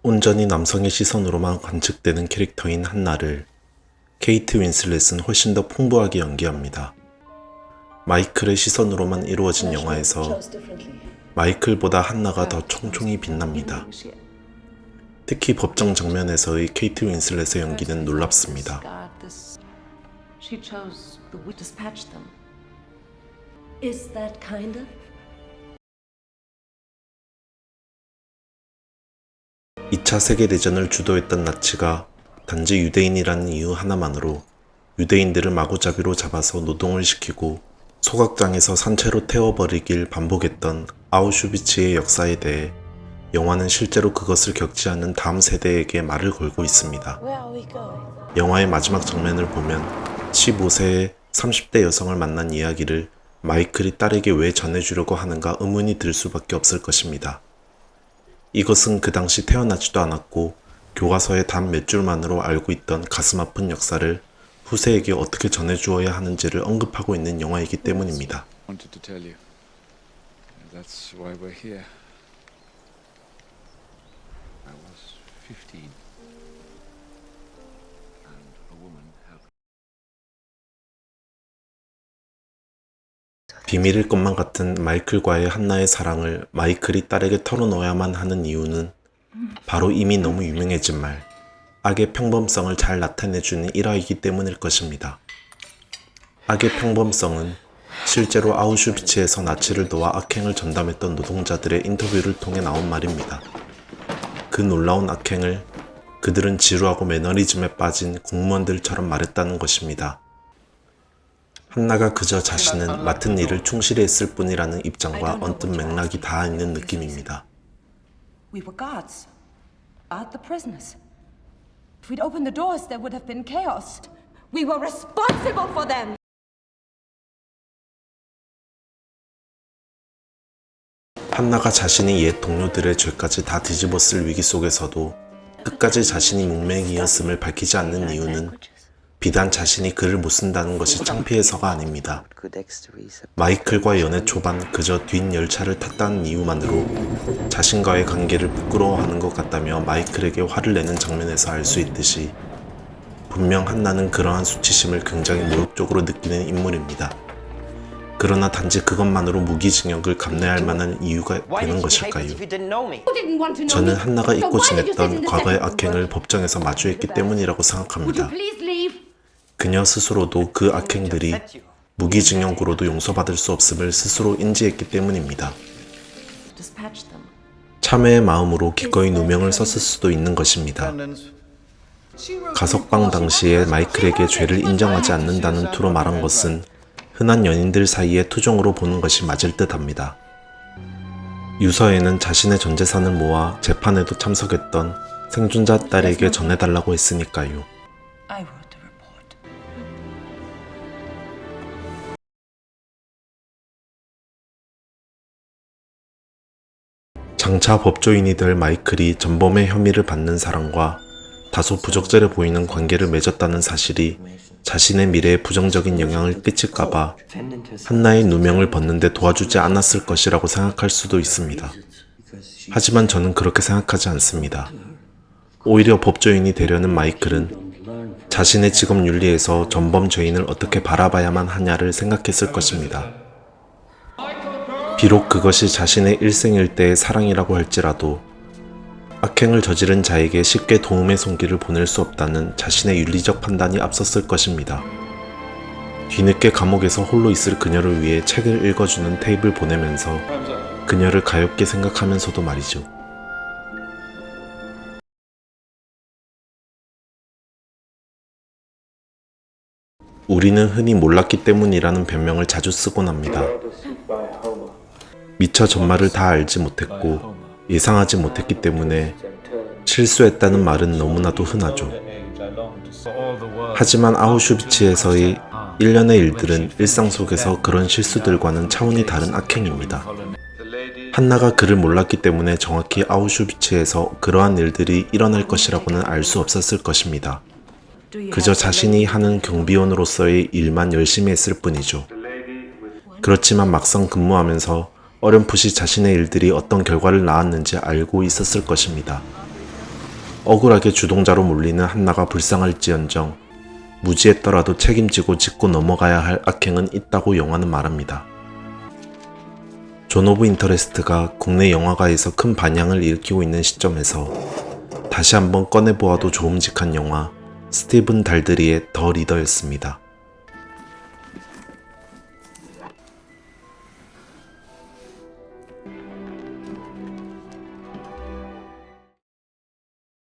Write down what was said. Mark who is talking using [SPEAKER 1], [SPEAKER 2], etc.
[SPEAKER 1] 온전히 남성의 시선으로만 관측되는 캐릭터인 한나를 케이트 윈슬렛은 훨씬 더 풍부하게 연기합니다. 마이클의 시선으로만 이루어진 영화에서 마이클보다 한나가 더 총총히 빛납니다. 특히 법정 장면에서의 케이트 윈슬렛의 연기는 놀랍습니다. (2차) 세계대전을 주도했던 나치가 단지 유대인이라는 이유 하나만으로 유대인들을 마구잡이로 잡아서 노동을 시키고 소각장에서 산채로 태워버리길 반복했던 아우슈비츠의 역사에 대해 영화는 실제로 그것을 겪지 않은 다음 세대에게 말을 걸고 있습니다. 영화의 마지막 장면을 보면 15세의 30대 여성을 만난 이야기를 마이클이 딸에게 왜 전해주려고 하는가 의문이 들 수밖에 없을 것입니다. 이것은 그 당시 태어나지도 않았고 교과서에 단 몇 줄만으로 알고 있던 가슴 아픈 역사를 후세에게 어떻게 전해주어야 하는지를 언급하고 있는 영화이기 때문입니다. 비밀일 것만 같은 마이클과의 한나의 사랑을 마이클이 딸에게 털어놓아야만 하는 이유는 바로 이미 너무 유명해진 말, 악의 평범성을 잘 나타내주는 일화이기 때문일 것입니다. 악의 평범성은 실제로 아우슈비츠에서 나치를 도와 악행을 전담했던 노동자들의 인터뷰를 통해 나온 말입니다. 그 놀라운 악행을 그들은 지루하고 매너리즘에 빠진 공무원들처럼 말했다는 것입니다. 한나가 그저 자신은 맡은 일을 충실히 했을 뿐이라는 입장과 언뜻 맥락이 닿아 있는 느낌입니다.
[SPEAKER 2] We were guards. Guard the prisoners. If we'd opened the doors, there would have been chaos. We were responsible for them.
[SPEAKER 1] 한나가 자신이 옛 동료들의 죄까지 다 뒤집었을 위기 속에서도 끝까지 자신이 문맹이었음을 밝히지 않는 이유는 비단 자신이 글을 못 쓴다는 것이 창피해서가 아닙니다. 마이클과 연애 초반 그저 뒷열차를 탔다는 이유만으로 자신과의 관계를 부끄러워하는 것 같다며 마이클에게 화를 내는 장면에서 알 수 있듯이 분명 한나는 그러한 수치심을 굉장히 모욕적으로 느끼는 인물입니다. 그러나 단지 그것만으로 무기징역을 감내할 만한 이유가 되는 것일까요? 저는 한나가 잊고 지냈던 과거의 악행을 법정에서 마주했기 때문이라고 생각합니다. 그녀 스스로도 그 악행들이 무기징역으로도 용서받을 수 없음을 스스로 인지했기 때문입니다. 참회의 마음으로 기꺼이 누명을 썼을 수도 있는 것입니다. 가석방 당시에 마이클에게 죄를 인정하지 않는다는 투로 말한 것은 흔한 연인들 사이의 투정으로 보는 것이 맞을 듯합니다. 유서에는 자신의 전 재산을 모아 재판에도 참석했던 생존자 딸에게 전해달라고 했으니까요. 장차 법조인이 될 마이클이 전범의 혐의를 받는 사람과 다소 부적절해 보이는 관계를 맺었다는 사실이 자신의 미래에 부정적인 영향을 끼칠까봐 한나의 누명을 벗는데 도와주지 않았을 것이라고 생각할 수도 있습니다. 하지만 저는 그렇게 생각하지 않습니다. 오히려 법조인이 되려는 마이클은 자신의 직업 윤리에서 전범 죄인을 어떻게 바라봐야만 하냐를 생각했을 것입니다. 비록 그것이 자신의 일생일대의 사랑이라고 할지라도 악행을 저지른 자에게 쉽게 도움의 손길을 보낼 수 없다는 자신의 윤리적 판단이 앞섰을 것입니다. 뒤늦게 감옥에서 홀로 있을 그녀를 위해 책을 읽어주는 테이프를 보내면서 그녀를 가엾게 생각하면서도 말이죠. 우리는 흔히 몰랐기 때문이라는 변명을 자주 쓰곤 합니다. 미처 전말을 다 알지 못했고 예상하지 못했기 때문에 실수했다는 말은 너무나도 흔하죠. 하지만 아우슈비츠에서의 일련의 일들은 일상 속에서 그런 실수들과는 차원이 다른 악행입니다. 한나가 그를 몰랐기 때문에 정확히 아우슈비츠에서 그러한 일들이 일어날 것이라고는 알 수 없었을 것입니다. 그저 자신이 하는 경비원으로서의 일만 열심히 했을 뿐이죠. 그렇지만 막상 근무하면서 어렴풋이 자신의 일들이 어떤 결과를 낳았는지 알고 있었을 것입니다. 억울하게 주동자로 몰리는 한나가 불쌍할지언정 무지했더라도 책임지고 짚고 넘어가야 할 악행은 있다고 영화는 말합니다. 존 오브 인터레스트가 국내 영화가에서 큰 반향을 일으키고 있는 시점에서 다시 한번 꺼내보아도 좋음직한 영화 스티븐 달드리의 더 리더였습니다.